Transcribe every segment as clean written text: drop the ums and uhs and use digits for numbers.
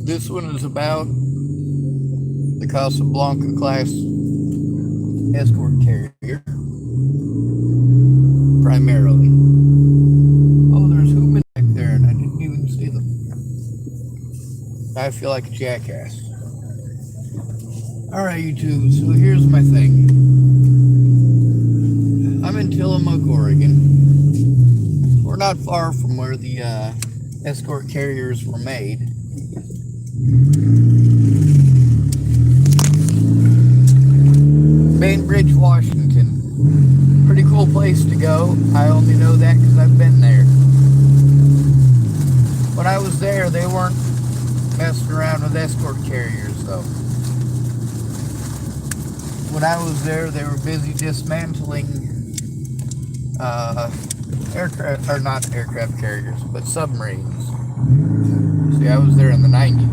This one is about the Casablanca class escort carrier, primarily. Oh, there's humans back there, and I didn't even see them. I feel like a jackass. Alright, YouTube, so here's my thing. I'm in Tillamook, Oregon. We're not far from where the escort carriers were made. Bainbridge, Washington. Pretty cool place to go. I only know that because I've been there. When I was there, they weren't messing around with escort carriers, though. When I was there, they were busy dismantling aircraft, or not aircraft carriers, but submarines. See, I was there in the 90s.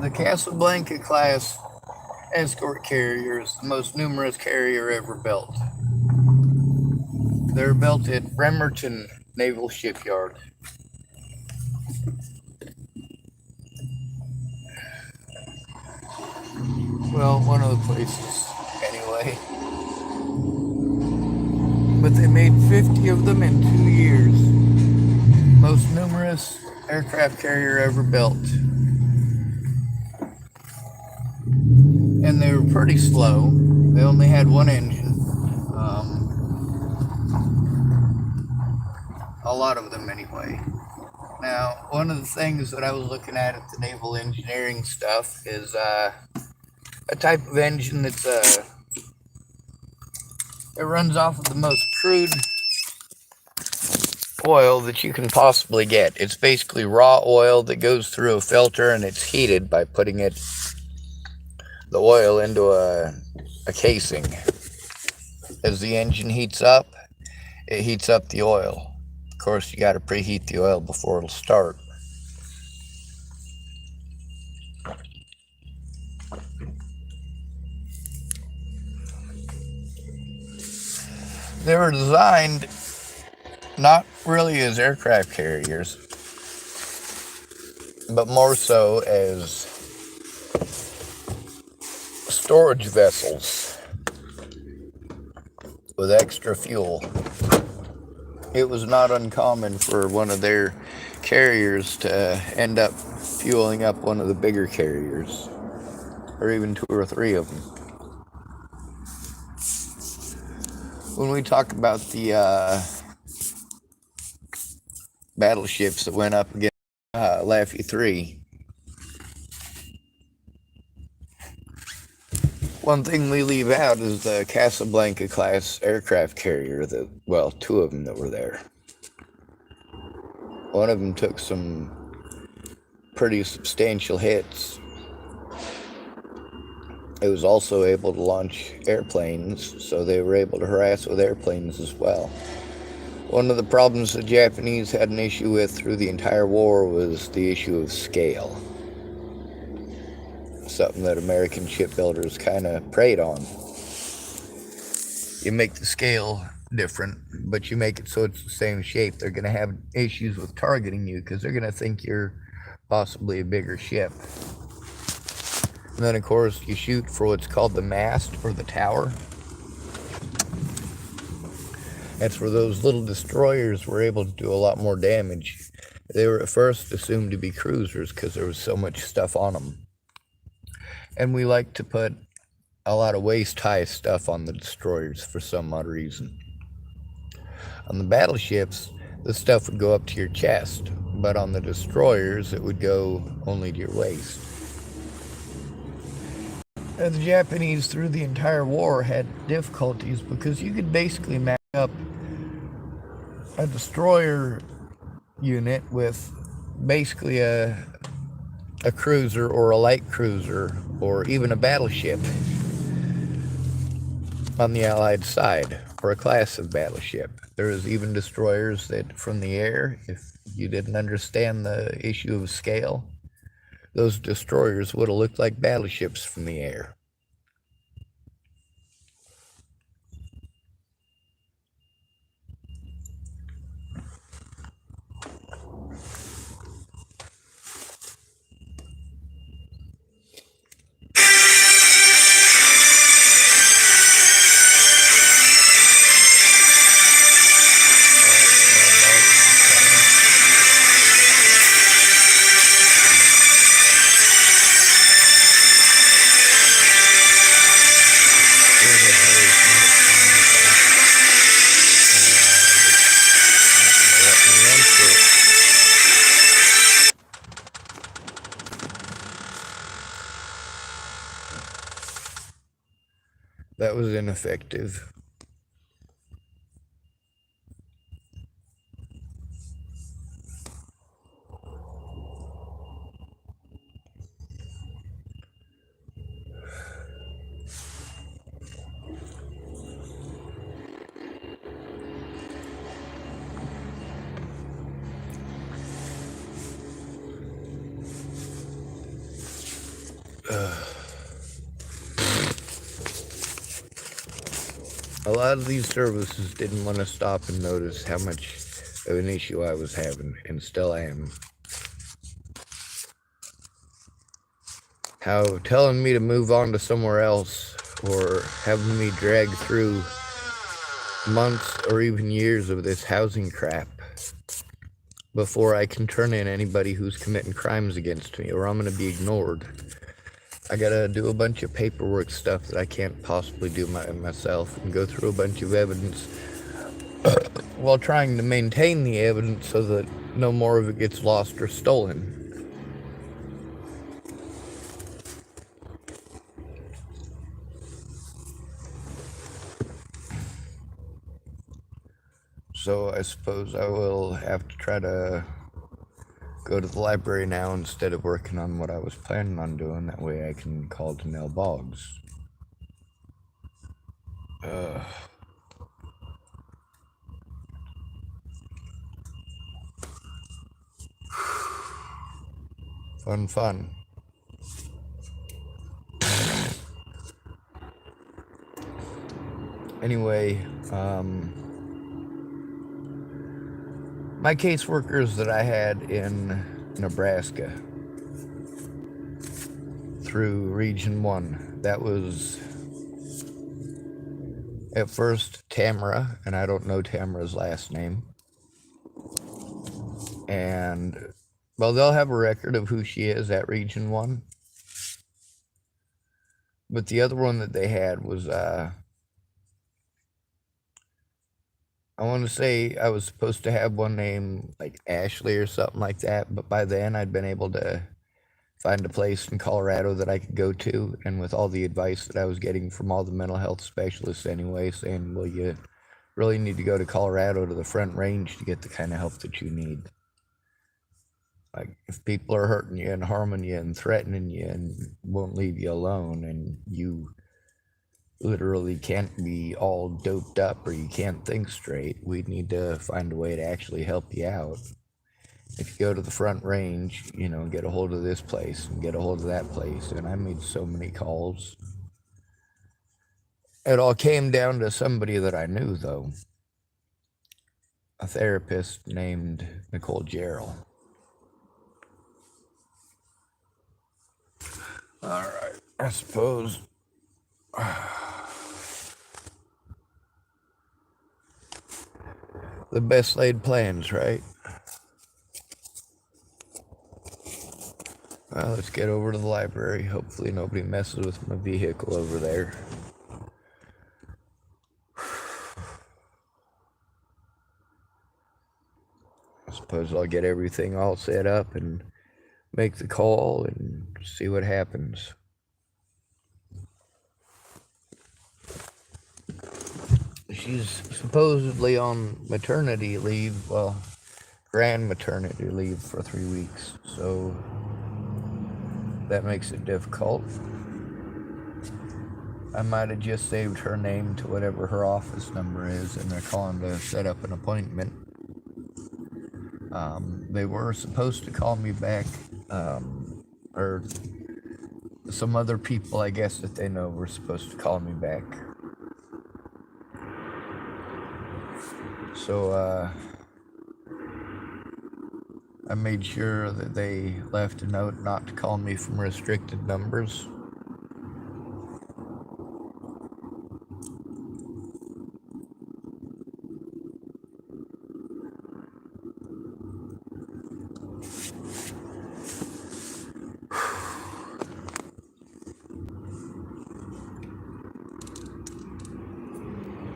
The Casablanca class escort carrier is the most numerous carrier ever built. They're built at Bremerton Naval Shipyard. Well, one of the places, anyway. But they made 50 of them in 2 years. Most numerous aircraft carrier ever built. And they were pretty slow. They only had one engine. A lot of them anyway. Now, one of the things that I was looking at the naval engineering stuff is a type of engine that's it runs off of the most crude oil that you can possibly get. It's basically raw oil that goes through a filter, and it's heated by putting the oil into a casing. As the engine heats up, it heats up the oil. Of course, you got to preheat the oil before it'll start. They were designed not really as aircraft carriers, but more so as storage vessels with extra fuel. It was not uncommon for one of their carriers to end up fueling up one of the bigger carriers, or even 2 or 3 of them. When we talk about the battleships that went up against Laffey 3, one thing we leave out is the Casablanca class aircraft carrier, 2 of them that were there. One of them took some pretty substantial hits. It was also able to launch airplanes, so they were able to harass with airplanes as well. One of the problems the Japanese had an issue with through the entire war was the issue of scale. Something that American shipbuilders kind of preyed on. You make the scale different, but you make it so it's the same shape. They're going to have issues with targeting you because they're going to think you're possibly a bigger ship. And then, of course, you shoot for what's called the mast or the tower. That's where those little destroyers were able to do a lot more damage. They were at first assumed to be cruisers because there was so much stuff on them. And we like to put a lot of waist-high stuff on the destroyers for some odd reason. On the battleships, the stuff would go up to your chest, but on the destroyers, it would go only to your waist. And the Japanese, through the entire war, had difficulties because you could basically match up a destroyer unit with basically a cruiser or a light cruiser or even a battleship on the Allied side, or a class of battleship. There was even destroyers that from the air, if you didn't understand the issue of scale, those destroyers would have looked like battleships from the air. That was ineffective. A lot of these services didn't want to stop and notice how much of an issue I was having, and still am. How telling me to move on to somewhere else, or having me drag through months or even years of this housing crap before I can turn in anybody who's committing crimes against me, or I'm going to be ignored. I gotta do a bunch of paperwork stuff that I can't possibly do myself, and go through a bunch of evidence while trying to maintain the evidence so that no more of it gets lost or stolen. So I suppose I will have to try to go to the library now instead of working on what I was planning on doing. That way I can call to Nell Boggs. Fun. Anyway, my caseworkers that I had in Nebraska through Region 1, that was at first Tamara, and I don't know Tamara's last name. And, well, they'll have a record of who she is at Region 1. But the other one that they had was, I want to say I was supposed to have one named like Ashley or something like that, but by then I'd been able to find a place in Colorado that I could go to, and with all the advice that I was getting from all the mental health specialists anyway, saying, well, you really need to go to Colorado to the Front Range to get the kind of help that you need. Like, if people are hurting you and harming you and threatening you and won't leave you alone, and you literally can't be all doped up or you can't think straight, we need to find a way to actually help you out. If you go to the Front Range, get a hold of this place and get a hold of that place. And I made so many calls. It all came down to somebody that I knew, though. A therapist named Nicole Jarrell. Alright, I suppose the best laid plans, right? Well, let's get over to the library. Hopefully nobody messes with my vehicle over there. I suppose I'll get everything all set up and make the call and see what happens. She's supposedly on maternity leave, grand maternity leave for 3 weeks, so that makes it difficult. I might have just saved her name to whatever her office number is, and they're calling to set up an appointment. They were supposed to call me back, or some other people, I guess, that they know were supposed to call me back. So, I made sure that they left a note not to call me from restricted numbers.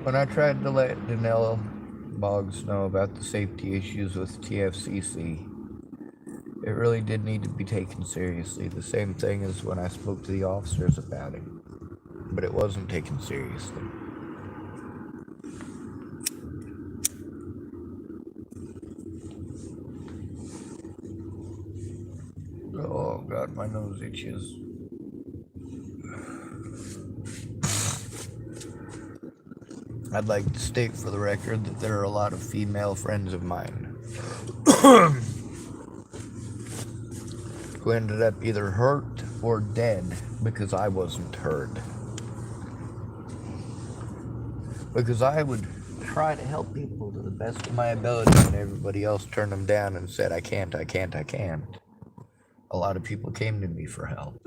When I tried to let Danelle Boggs know about the safety issues with TFCC, it really did need to be taken seriously. The same thing as when I spoke to the officers about it. but it wasn't taken seriously. Oh God, my nose itches. I'd like to state for the record that there are a lot of female friends of mine who ended up either hurt or dead because I wasn't heard. Because I would try to help people to the best of my ability when everybody else turned them down and said, I can't. A lot of people came to me for help.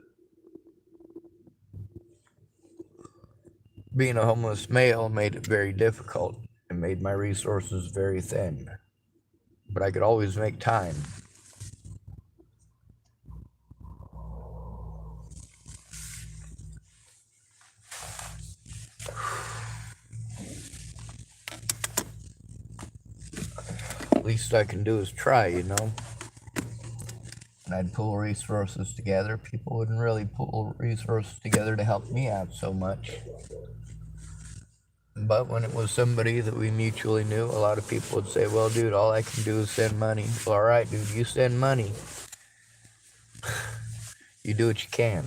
Being a homeless male made it very difficult and made my resources very thin. But I could always make time. Least I can do is try, And I'd pull resources together. People wouldn't really pull resources together to help me out so much. But when it was somebody that we mutually knew, a lot of people would say, well, dude, all I can do is send money. Well, all right, dude, you send money. You do what you can.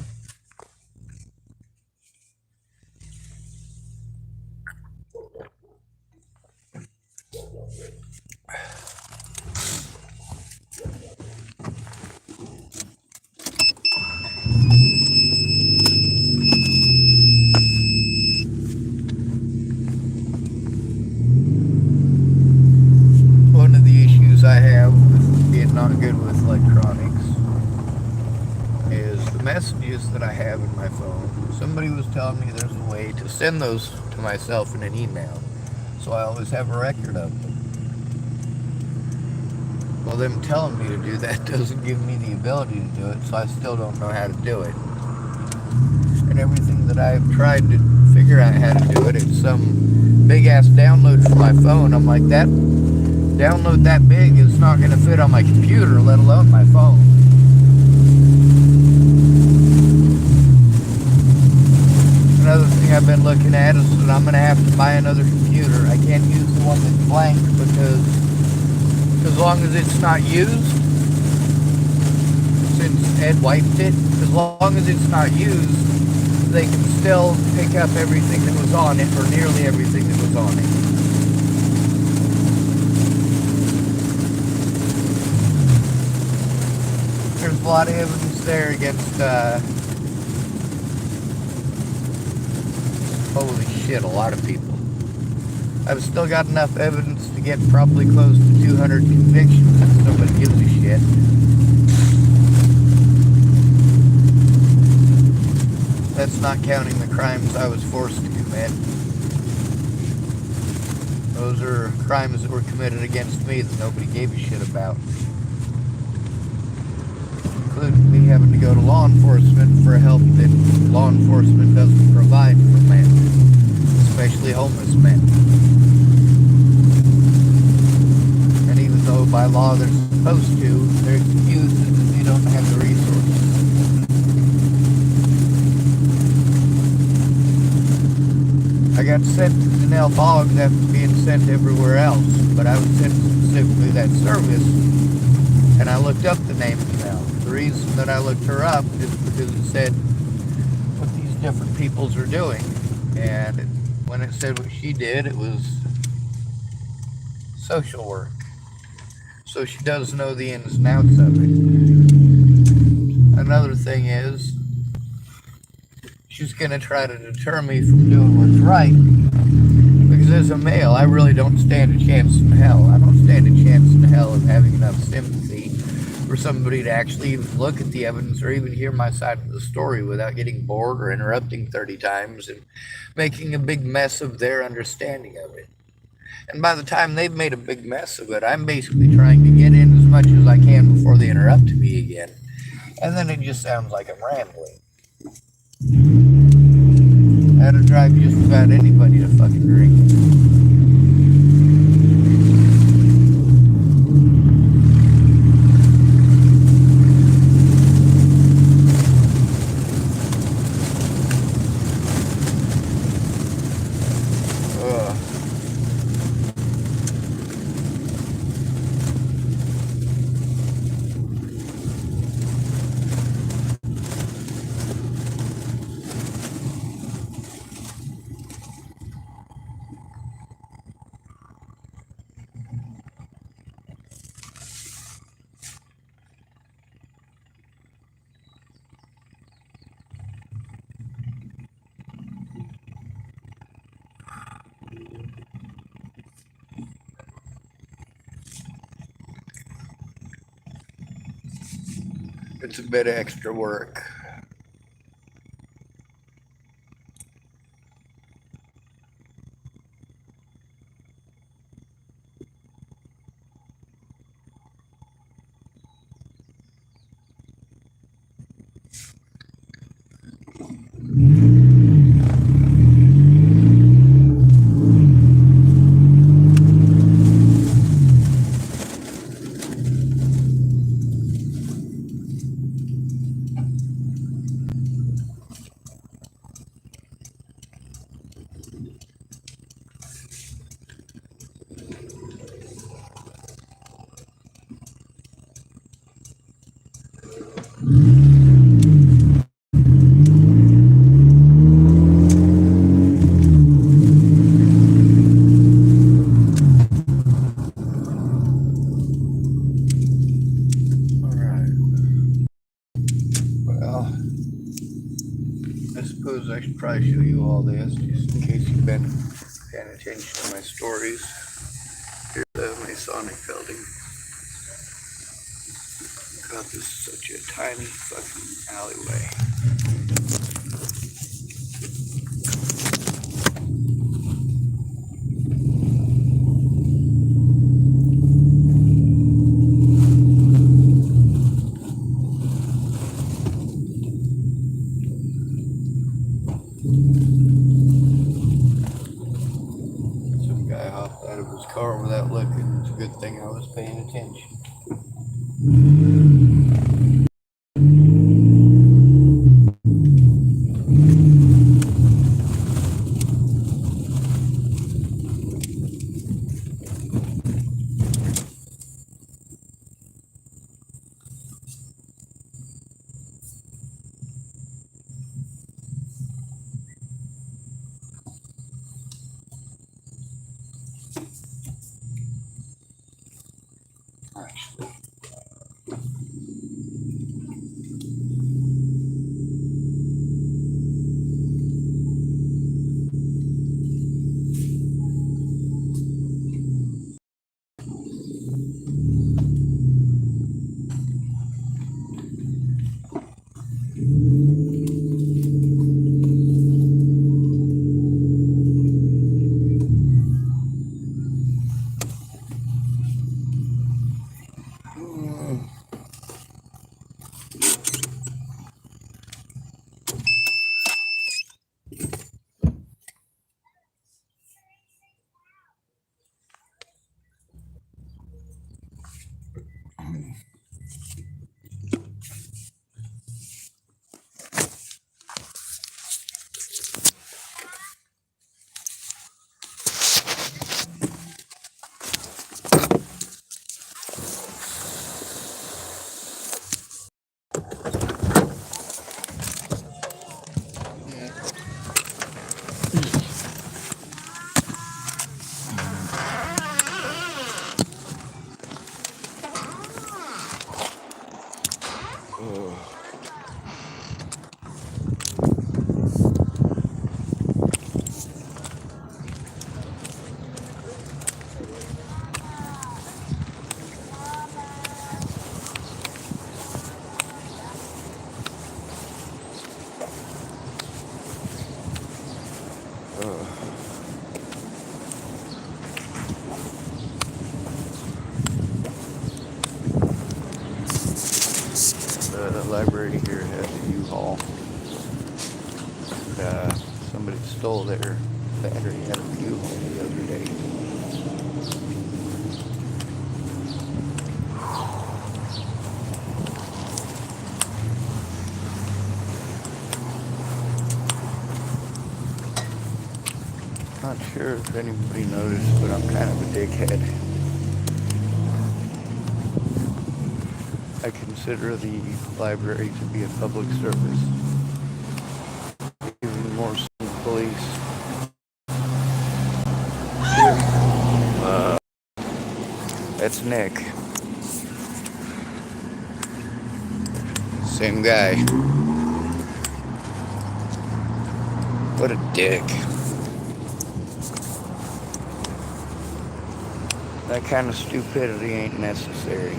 One of the issues I have with being not good with electronics is the messages that I have in my phone. Somebody was telling me there's a way to send those to myself in an email, so I always have a record of them. Well, them telling me to do that doesn't give me the ability to do it, so I still don't know how to do it. And everything that I've tried to figure out how to do it, it's some big-ass download for my phone. I'm like, that download that big is not going to fit on my computer, let alone my phone. Another thing I've been looking at is that I'm going to have to buy another computer. I can't use the one that's blank because as long as it's not used, since Ed wiped it, as long as it's not used, they can still pick up everything that was on it, or nearly everything that was on it. There's a lot of evidence there against, holy shit, a lot of people. I've still got enough evidence to get probably close to 200 convictions if nobody gives a shit. That's not counting the crimes I was forced to commit. Those are crimes that were committed against me that nobody gave a shit about. Including me having to go to law enforcement for help that law enforcement doesn't provide for men, especially homeless men. And even though by law they're supposed to, they're excused because they don't have the resources. I got sent to Canal Bogs after being sent everywhere else, but I was sent specifically that service, and I looked up the name Canal. The reason that I looked her up is because it said what these different peoples are doing, and when it said what she did, it was social work. So she does know the ins and outs of it. Another thing is, she's going to try to deter me from doing what's right, because as a male, I really don't stand a chance in hell. I don't stand a chance in hell of having enough sympathy for somebody to actually even look at the evidence or even hear my side of the story without getting bored or interrupting 30 times and making a big mess of their understanding of it. And by the time they've made a big mess of it, I'm basically trying to get in as much as I can before they interrupt me again. And then it just sounds like I'm rambling. That'll drive just about anybody to fucking drink. It's a bit of extra work. I should probably show you all this just in case you've been paying attention to my stories. Here's the Masonic building. God, this is such a tiny fucking alleyway. Out of his car without looking. It's a good thing I was paying attention. Actually. The library here has a U-Haul. Somebody stole their battery out of the U-Haul the other day. Not sure if anybody noticed, but I'm kind of a dickhead. I consider the library to be a public service, even more so than the police. That's Nick. Same guy. What a dick. That kind of stupidity ain't necessary.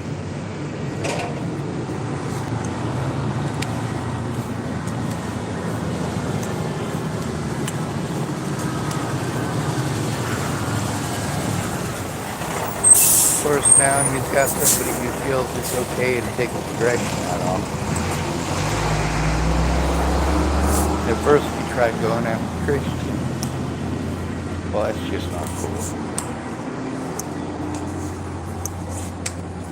now he's got somebody who feels it's okay to take the dragon hat off. At first we tried going after Christian. Well, that's just not cool.